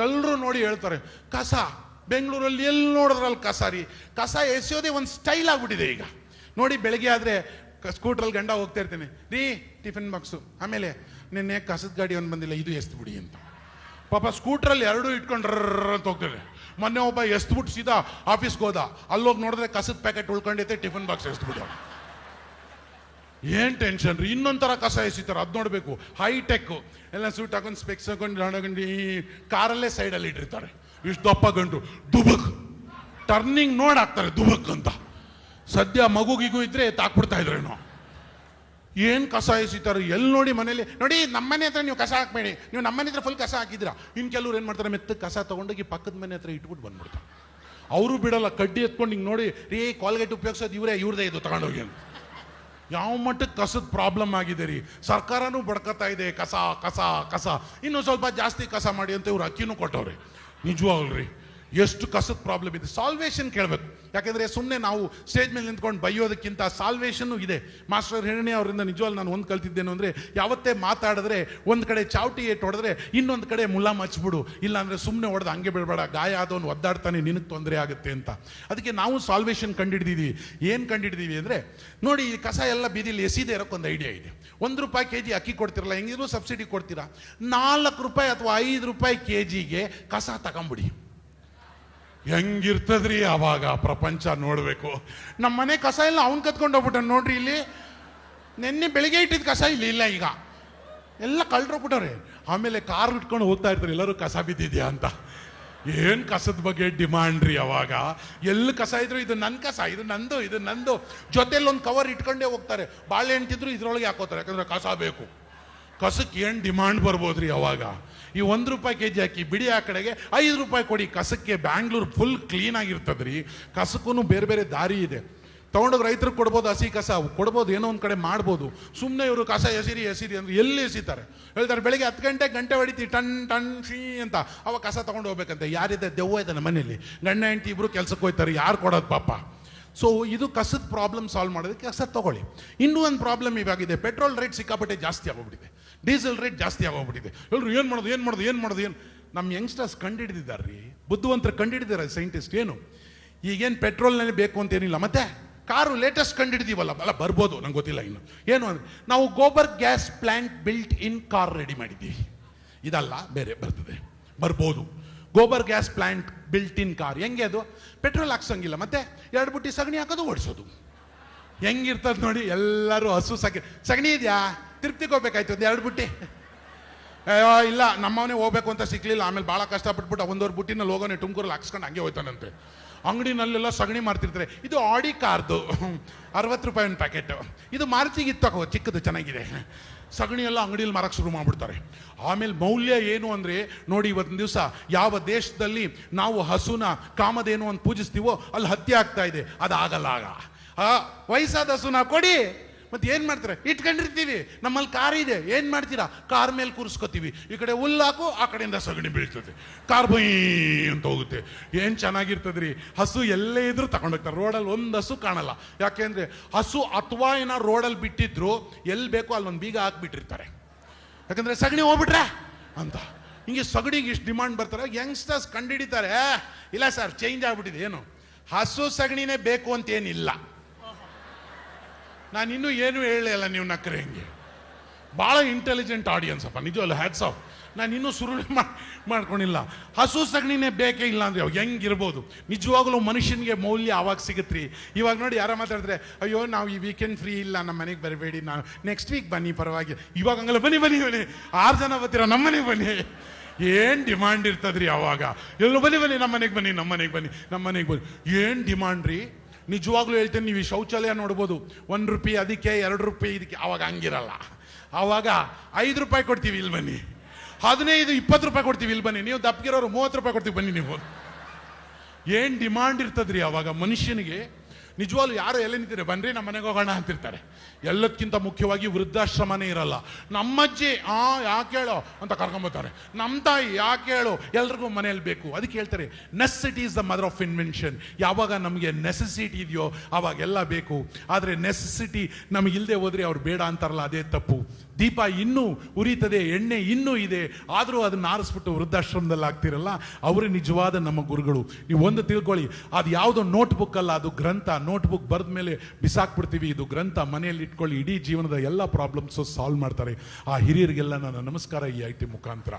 ಎಲ್ಲರೂ ನೋಡಿ ಹೇಳ್ತಾರೆ ಕಸ ಬೆಂಗಳೂರಲ್ಲಿ ಎಲ್ಲಿ ನೋಡಿದ್ರಲ್ಲಿ ಕಸ ರೀ, ಕಸ ಎಸೆಯೋದೇ ಒಂದು ಸ್ಟೈಲ್ ಆಗ್ಬಿಟ್ಟಿದೆ ಈಗ ನೋಡಿ. ಬೆಳಗ್ಗೆ ಆದರೆ ಸ್ಕೂಟ್ರಲ್ಲಿ ಗಂಡ ಹೋಗ್ತಾ ಇರ್ತೀನಿ, ರೀ ಟಿಫಿನ್ ಬಾಕ್ಸು, ಆಮೇಲೆ ನಿನ್ನೆ ಕಸದ ಗಾಡಿ ಒಂದು ಬಂದಿಲ್ಲ, ಇದು ಎಸ್ದ್ಬಿಡಿ ಅಂತ. ಪಾಪ ಸ್ಕೂಟ್ರಲ್ಲಿ ಎರಡೂ ಇಟ್ಕೊಂಡ್ರ ಅಂತ ಹೋಗ್ತಾರೆ. ಮೊನ್ನೆ ಒಬ್ಬ ಎಸ್ದ್ಬಿಟ್ಟು ಸೀದಾ ಆಫೀಸ್ಗೆ ಹೋದ, ಅಲ್ಲೋಗಿ ನೋಡಿದ್ರೆ ಕಸದ ಪ್ಯಾಕೆಟ್ ಉಳ್ಕೊಂಡೈತೆ, ಟಿಫಿನ್ ಬಾಕ್ಸ್ ಎಸ್ದ್ಬಿಟ್ಟು. ಏನ್ ಟೆನ್ಷನ್ ರೀ, ಇನ್ನೊಂಥರ ಕಸ ಎಸಿತಾರೆ, ಅದು ನೋಡಬೇಕು. ಹೈಟೆಕ್ ಎಲ್ಲ ಸೂಟ್ ಹಾಕೊಂಡು ಸ್ಪೆಕ್ಸ್ ಹಾಕೊಂಡು ಈ ಕಾರಲ್ಲೇ ಸೈಡಲ್ಲಿ ಇಟ್ಟಿರ್ತಾರೆ, ಇಷ್ಟು ದಪ್ಪ ಗಂಟು ದುಬಕ್ ಟರ್ನಿಂಗ್ ನೋಡ್ ಹಾಕ್ತಾರೆ ದುಬಕ್ ಅಂತ. ಸದ್ಯ ಮಗುಗಿಗೂ ಇದ್ರೆ ತಾಕ್ಬಿಡ್ತಾ ಇದ್ರೇನೋ. ಏನ್ ಕಸ ಎಸಿತಾರೆ ಎಲ್ಲಿ ನೋಡಿ. ಮನೇಲಿ ನೋಡಿ, ನಮ್ಮನೆ ಹತ್ರ ನೀವು ಕಸ ಹಾಕ್ಬೇಡಿ, ನೀವು ನಮ್ಮನೆ ಹತ್ರ ಫುಲ್ ಕಸ ಹಾಕಿದ್ರ. ಇನ್ ಕೆಲವ್ರು ಏನ್ ಮಾಡ್ತಾರೆ, ಮೆತ್ತ ಕಸ ತಗೊಂಡೋಗಿ ಪಕ್ಕದ ಮನೆ ಹತ್ರ ಇಟ್ಬಿಟ್ಟು ಬಂದ್ಬಿಡ್ತಾರೆ. ಅವರು ಬಿಡಲ್ಲ, ಕಡ್ಡಿ ಎತ್ಕೊಂಡು ಹಿಂಗೆ ನೋಡಿ, ರೀ ಕಾಲ್ಗೇಟ್ ಉಪಯೋಗಿಸೋದು ಇವ್ರದೇ ಇದು ತಗೊಂಡೋಗಿ ಅಂತ. ಯಾವ ಮಟ್ಟಕ್ಕೆ ಕಸದ ಪ್ರಾಬ್ಲಮ್ ಆಗಿದೆ ರೀ. ಸರ್ಕಾರನೂ ಬಡ್ಕತಾ ಇದೆ ಕಸ ಕಸ ಕಸ, ಇನ್ನೂ ಸ್ವಲ್ಪ ಜಾಸ್ತಿ ಕಸ ಮಾಡಿ ಅಂತ ಇವ್ರು ಅಕ್ಕಿನೂ ಕೊಟ್ಟವ್ರಿ. ನಿಜವಾಗ್ರಿ ಎಷ್ಟು ಕಸದ ಪ್ರಾಬ್ಲಮ್ ಇದೆ. ಸಾಲ್ವೇಷನ್ ಕೇಳಬೇಕು, ಯಾಕೆಂದರೆ ಸುಮ್ಮನೆ ನಾವು ಸ್ಟೇಜ್ ಮೇಲೆ ನಿಂತ್ಕೊಂಡು ಬೈಯೋದಕ್ಕಿಂತ ಸಾಲ್ವೇಷನ್ನು ಇದೆ. ಮಾಸ್ಟರ್ ಹಿರಣ್ಯ ಅವರಿಂದ ನಿಜವಾಗ್ಲೂ ನಾನು ಒಂದು ಕಲ್ತಿದ್ದೇನು ಅಂದರೆ, ಯಾವತ್ತೇ ಮಾತಾಡಿದ್ರೆ ಒಂದು ಕಡೆ ಚಾವಟಿ ಏಟ್ ಹೊಡೆದ್ರೆ ಇನ್ನೊಂದು ಕಡೆ ಮುಲ್ಲ ಮಚ್ಬಿಡು, ಇಲ್ಲಾಂದರೆ ಸುಮ್ಮನೆ ಹೊಡೆದು ಹಂಗೆ ಬಿಡಬೇಡ, ಗಾಯ ಆದವನು ಒದ್ದಾಡ್ತಾನೆ, ನಿನಗೆ ತೊಂದರೆ ಆಗುತ್ತೆ ಅಂತ. ಅದಕ್ಕೆ ನಾವು ಸಾಲ್ವೇಷನ್ ಕಂಡುಹಿಡಿದೀವಿ. ಏನು ಕಂಡುಹಿಡಿದೀವಿ ಅಂದರೆ, ನೋಡಿ ಈ ಕಸ ಎಲ್ಲ ಬೀದಿಲಿ ಎಸಿದೆ ಇರೋಕ್ಕೆ ಒಂದು ಐಡಿಯಾ ಇದೆ. ₹1 kg ಅಕ್ಕಿ ಕೊಡ್ತಿರಲ್ಲ, ಹೆಂಗಿದ್ರು ಸಬ್ಸಿಡಿ ಕೊಡ್ತೀರಾ, ₹4 ಅಥವಾ ₹5 kgಗೆ ಕಸ ತಗೊಂಬಿಡಿ. ಹೆಂಗಿರ್ತದ್ರಿ ಅವಾಗ ಪ್ರಪಂಚ ನೋಡ್ಬೇಕು. ನಮ್ಮ ಮನೆ ಕಸ ಇಲ್ಲ, ಅವ್ನು ಕತ್ಕೊಂಡು ಹೋಗ್ಬಿಟ್ಟ ನೋಡ್ರಿ. ಇಲ್ಲಿ ನೆನ್ನೆ ಬೆಳಿಗ್ಗೆ ಇಟ್ಟಿದ್ ಕಸ ಇಲ್ಲಿ ಇಲ್ಲ, ಈಗ ಎಲ್ಲ ಕಳ್ರೋಗ್ಬಿಟ್ಟವ್ರೆ. ಆಮೇಲೆ ಕಾರ್ ಇಟ್ಕೊಂಡು ಹೋಗ್ತಾ ಇರ್ತಾರೆ ಎಲ್ಲರೂ, ಕಸ ಬಿದ್ದಿದ್ಯಾ ಅಂತ. ಏನ್ ಕಸದ ಬಗ್ಗೆ ಡಿಮಾಂಡ್ ರೀ ಅವಾಗ. ಎಲ್ಲಿ ಕಸ ಇದ್ರು ಇದು ನನ್ನ ಕಸ, ಇದು ನಂದು, ಇದು ನಂದು. ಜೊತೆಲಿ ಒಂದು ಕವರ್ ಇಟ್ಕೊಂಡೇ ಹೋಗ್ತಾರೆ. ಬಾಳೆಹಣ್ಣು ತಿಂದ್ರು ಇದ್ರೊಳಗೆ ಹಾಕೋತಾರೆ, ಯಾಕಂದ್ರೆ ಕಸ ಬೇಕು. ಕಸಕ್ಕೆ ಏನು ಡಿಮಾಂಡ್ ಬರ್ಬೋದ್ರಿ ಅವಾಗ. ಈ ₹1 kg ಅಕ್ಕಿ ಬಿಡಿ, ಆ ಕಡೆಗೆ ₹5 ಕೊಡಿ ಕಸಕ್ಕೆ. ಬ್ಯಾಂಗ್ಳೂರು ಫುಲ್ ಕ್ಲೀನ್ ಆಗಿರ್ತದ್ರಿ. ಕಸಕ್ಕೂ ಬೇರೆ ಬೇರೆ ದಾರಿ ಇದೆ. ತೊಗೊಂಡೋಗಿ ರೈತರಿಗೆ ಕೊಡ್ಬೋದು, ಹಸಿ ಕಸ ಕೊಡ್ಬೋದು, ಏನೋ ಒಂದು ಕಡೆ ಮಾಡ್ಬೋದು. ಸುಮ್ಮನೆ ಇವರು ಕಸ ಎಸಿರಿ ಎಸಿರಿ ಅಂದ್ರೆ ಎಲ್ಲಿ ಎಸಿತಾರೆ? ಹೇಳ್ತಾರೆ ಬೆಳಿಗ್ಗೆ 10 ಗಂಟೆ ಹೊಡಿತೀವಿ ಟನ್ ಟನ್ ಶೀ ಅಂತ, ಅವಾಗ ಕಸ ತೊಗೊಂಡು ಹೋಗ್ಬೇಕಂತೆ. ಯಾರಿದೆ? ದೆವ್ವ ಇದೆ ನಮ್ಮ ಮನೇಲಿ. ಗಂಡ ಹೆಂಡತಿ ಇಬ್ರು ಕೆಲ್ಸಕ್ಕೆ ಹೋಗ್ತಾರೆ, ಯಾರು ಕೊಡೋದು ಪಾಪ. ಸೊ ಇದು ಕಸದ ಪ್ರಾಬ್ಲಮ್ ಸಾಲ್ವ್ ಮಾಡೋದಕ್ಕೆ ಕಸ ತಗೊಳ್ಳಿ. ಇನ್ನೂ ಒಂದು ಪ್ರಾಬ್ಲಮ್ ಇವಾಗಿದೆ, ಪೆಟ್ರೋಲ್ ರೇಟ್ ಸಿಕ್ಕಾಪಟ್ಟೆ ಜಾಸ್ತಿ ಆಗೋಗ್ಬಿಟ್ಟಿದೆ, ಡೀಸೆಲ್ ರೇಟ್ ಜಾಸ್ತಿ ಆಗೋಗ್ಬಿಟ್ಟಿದೆ. ಎಲ್ಲರೂ ಏನು ಮಾಡೋದು. ನಮ್ಮ ಯಂಗ್ಸ್ಟರ್ಸ್ ಕಂಡುಹಿಡಿದಿದ್ದಾರೆ ರೀ, ಬುದ್ಧಿವಂತರು ಕಂಡುಹಿಡಿದಾರೆ ಸೈಂಟಿಸ್ಟ್. ಏನು ಈಗೇನು ಪೆಟ್ರೋಲ್ನಲ್ಲಿ ಬೇಕು ಅಂತೇನಿಲ್ಲ. ಮತ್ತೆ ಕಾರು ಲೇಟೆಸ್ಟ್ ಕಂಡುಹಿಡಿದೀವಲ್ಲ, ಅಲ್ಲ ಬರ್ಬೋದು, ನಂಗೆ ಗೊತ್ತಿಲ್ಲ ಇನ್ನು. ಏನು ಅಂದರೆ, ನಾವು gobar gas plant built in car ready ಮಾಡಿದ್ದೀವಿ. ಇದಲ್ಲ, ಬೇರೆ ಬರ್ತದೆ, ಬರ್ಬೋದು. Gobar gas plant built in car. ಹೆಂಗೆ ಅದು? ಪೆಟ್ರೋಲ್ ಹಾಕ್ಸಂಗಿಲ್ಲ, ಮತ್ತೆ 2 ಬುಟ್ಟಿ ಸಗಣಿ ಹಾಕೋದು, ಓಡಿಸೋದು. ಹೆಂಗಿರ್ತದೆ ನೋಡಿ. ಎಲ್ಲರೂ ಹಸು ಸಗಣಿ ಇದೆಯಾ, ತಿರುಪ್ತಿಗೆ ಹೋಗ್ಬೇಕಾಯ್ತು, ಒಂದು 2 ಬುಟ್ಟಿ. ಅಯ್ಯೋ ಇಲ್ಲ, ನಮ್ಮವನೇ ಹೋಗ್ಬೇಕು ಅಂತ ಸಿಕ್ಲಿಲ್ಲ, ಆಮೇಲೆ ಭಾಳ ಕಷ್ಟಪಟ್ಬಿಟ್ಟು 1.5 ಬುಟ್ಟಿನಲ್ಲಿ ಹೋಗೋನೆ ತುಮಕೂರಲ್ಲಿ ಹಾಕ್ಸ್ಕೊಂಡು ಹಂಗೆ ಹೋಯ್ತಾನಂತೆ. ಅಂಗಡಿನಲ್ಲೆಲ್ಲ ಸಗಣಿ ಮಾರ್ತಿರ್ತಾರೆ. ಇದು ಆಡಿ ಕಾರ್ದು ₹60 ಒಂದು ಪ್ಯಾಕೆಟ್. ಇದು ಮಾರುತಿಗೆ ಇತ್ತು, ಚಿಕ್ಕದು ಚೆನ್ನಾಗಿದೆ. ಸಗಣಿ ಎಲ್ಲ ಅಂಗಡಿಯಲ್ಲಿ ಮಾರಕ್ಕೆ ಶುರು ಮಾಡ್ಬಿಡ್ತಾರೆ. ಆಮೇಲೆ ಮೌಲ್ಯ ಏನು ಅಂದರೆ, ನೋಡಿ ಇವತ್ತಿನ ದಿವಸ ಯಾವ ದೇಶದಲ್ಲಿ ನಾವು ಹಸುನ ಕಾಮಧೇನು ಅಂತ ಪೂಜಿಸ್ತೀವೋ ಅಲ್ಲಿ ಹತ್ಯೆ ಆಗ್ತಾ ಇದೆ. ಅದಾಗಲ್ಲ. ಆಗ ವಯಸ್ಸಾದ ಹಸುನ ಕೊಡಿ, ಮತ್ತೆ ಏನು ಮಾಡ್ತಾರೆ? ಇಟ್ಕೊಂಡಿರ್ತೀವಿ. ನಮ್ಮಲ್ಲಿ ಕಾರ್ ಇದೆ, ಏನು ಮಾಡ್ತೀರಾ? ಕಾರ್ ಮೇಲೆ ಕೂರಿಸ್ಕೊತೀವಿ, ಈ ಕಡೆ ಹುಲ್ಲಾಕು, ಆ ಕಡೆಯಿಂದ ಸಗಣಿ ಬೀಳ್ತದೆ, ಕಾರ್ ಬೈ ಅಂತ ಹೋಗುತ್ತೆ. ಏನು ಚೆನ್ನಾಗಿರ್ತದ್ರಿ. ಹಸು ಎಲ್ಲೇ ಇದ್ರೂ ತಗೊಂಡೋಗ್ತಾರೆ. ರೋಡಲ್ಲಿ ಒಂದು ಹಸು ಕಾಣಲ್ಲ. ಯಾಕೆಂದ್ರೆ ಹಸು ಅಥವಾ ಏನೋ ರೋಡಲ್ಲಿ ಬಿಟ್ಟಿದ್ರು, ಎಲ್ಲಿ ಬೇಕೋ ಅಲ್ಲೊಂದು ಬೀಗ ಹಾಕ್ಬಿಟ್ಟಿರ್ತಾರೆ, ಯಾಕಂದ್ರೆ ಸಗಣಿ ಹೋಗ್ಬಿಟ್ರೆ ಅಂತ. ಹಿಂಗೆ ಸಗಣಿಗೆ ಇಷ್ಟು ಡಿಮಾಂಡ್ ಬರ್ತಾರೆ. ಯಂಗ್ಸ್ಟರ್ಸ್ ಕಂಡುಹಿಡಿತಾರೆ, ಇಲ್ಲ ಸರ್ ಚೇಂಜ್ ಆಗ್ಬಿಟ್ಟಿದೆ. ಏನು ಹಸು ಸಗಣಿನೇ ಬೇಕು ಅಂತೇನಿಲ್ಲ. ನಾನು ಇನ್ನೂ ಏನು ಹೇಳಲ್ಲ, ನೀವು ನಕ್ಕರೆ ಹೆಂಗೆ. ಭಾಳ ಇಂಟೆಲಿಜೆಂಟ್ ಆಡಿಯನ್ಸ್ ಅಪ್ಪ, ನಿಜವಲ್ಲ, ಹ್ಯಾಟ್ಸ್ ಆಫ್. ನಾನು ಇನ್ನೂ ಸುರುಳಿ ಮಾಡ್ಕೊಂಡಿಲ್ಲ. ಹಸು ಸಗಣಿನೇ ಬೇಕೇ ಇಲ್ಲ ಅಂದರೆ ಹೆಂಗಿರ್ಬೋದು? ನಿಜವಾಗ್ಲೂ ಮನುಷ್ಯನಿಗೆ ಮೌಲ್ಯ ಆವಾಗ ಸಿಗುತ್ತ್ರಿ. ಇವಾಗ ನೋಡಿ, ಯಾರೋ ಮಾತಾಡಿದ್ರೆ, ಅಯ್ಯೋ ನಾವು ಈ ವೀಕೆಂಡ್ ಫ್ರೀ ಇಲ್ಲ, ನಮ್ಮ ಮನೆಗೆ ಬರಬೇಡಿ, ನಾವು ನೆಕ್ಸ್ಟ್ ವೀಕ್ ಬನ್ನಿ ಪರವಾಗಿಲ್ಲ. ಇವಾಗ ಹಂಗಲ್ಲ, ಬನ್ನಿ 6 ಜನ ಬರ್ತೀರ, ನಮ್ಮ ಮನೆಗೆ ಬನ್ನಿ. ಏನು ಡಿಮಾಂಡ್ ಇರ್ತದ್ರಿ ಅವಾಗ. ಎಲ್ಲೋ ಬನ್ನಿ ನಮ್ಮ ಮನೆಗೆ ಬನ್ನಿ. ಏನು ಡಿಮಾಂಡ್ ರೀ. ನಿಜವಾಗ್ಲೂ ಹೇಳ್ತೇನೆ, ನೀವು ಈ ಶೌಚಾಲಯ ನೋಡ್ಬೋದು, ₹1 ಅದಕ್ಕೆ, ₹2 ಇದಕ್ಕೆ. ಅವಾಗ ಹಂಗಿರಲ್ಲ. ಆವಾಗ ₹5 ಕೊಡ್ತೀವಿ, ಇಲ್ಲಿ ಬನ್ನಿ. 15, ₹20 ಕೊಡ್ತೀವಿ, ಇಲ್ಲಿ ಬನ್ನಿ. ನೀವು ದಪ್ಪಗಿರೋರು ₹30 ಕೊಡ್ತೀವಿ, ಬನ್ನಿ ನೀವು. ಏನು ಡಿಮಾಂಡ್ ಇರ್ತದ್ರಿ ಅವಾಗ ಮನುಷ್ಯನಿಗೆ. ನಿಜವಾಗ್ಲೂ ಯಾರು ಎಲ್ಲ ನಿಂತಿದ್ರೆ, ಬನ್ರಿ ನಮ್ಮ ಮನೆಗೆ ಹೋಗೋಣ ಅಂತಿರ್ತಾರೆ. ಎಲ್ಲದಕ್ಕಿಂತ ಮುಖ್ಯವಾಗಿ ವೃದ್ಧಾಶ್ರಮನೇ ಇರಲ್ಲ. ನಮ್ಮಜ್ಜಿ ಯಾಕೆ ಹೇಳೋ ಅಂತ ಕರ್ಕೊಂಬರ್ತಾರೆ. ನಮ್ಮ ತಾಯಿ ಯಾಕೆ ಹೇಳೋ, ಎಲ್ರಿಗೂ ಮನೆಯಲ್ಲಿ ಬೇಕು. ಅದಕ್ಕೆ ಹೇಳ್ತಾರೆ, necessity is the mother of invention. ಯಾವಾಗ ನಮಗೆ ನೆಸೆಸಿಟಿ ಇದೆಯೋ ಅವಾಗೆಲ್ಲ ಬೇಕು. ಆದರೆ ನೆಸೆಸಿಟಿ ನಮಗಿಲ್ಲದೆ ಹೋದ್ರೆ ಅವ್ರು ಬೇಡ ಅಂತಾರಲ್ಲ, ಅದೇ ತಪ್ಪು. ದೀಪ ಇನ್ನೂ ಉರಿತದೆ, ಎಣ್ಣೆ ಇನ್ನೂ ಇದೆ, ಆದರೂ ಅದನ್ನ ಆರಿಸ್ಬಿಟ್ಟು ವೃದ್ಧಾಶ್ರಮದಲ್ಲಿ ಆಗ್ತಿರಲ್ಲ, ಅವರೇ ನಿಜವಾದ ನಮ್ಮ ಗುರುಗಳು. ನೀವು ಒಂದು ತಿಳ್ಕೊಳ್ಳಿ, ಅದು ಯಾವುದೋ ನೋಟ್ಬುಕ್ ಅಲ್ಲ, ಅದು ಗ್ರಂಥ. ನೋಟ್ಬುಕ್ ಬರೆದ ಮೇಲೆ ಬಿಸಾಕ್ಬಿಡ್ತೀವಿ, ಇದು ಗ್ರಂಥ. ಮನೆಯಲ್ಲಿ ಇಟ್ಕೊಳ್ಳಿ, ಇಡೀ ಜೀವನದ ಎಲ್ಲ ಪ್ರಾಬ್ಲಮ್ಸು ಸಾಲ್ವ್ ಮಾಡ್ತಾರೆ. ಆ ಹಿರಿಯರಿಗೆಲ್ಲ ನನ್ನ ನಮಸ್ಕಾರ ಈ ಐಟಿ ಮುಖಾಂತರ.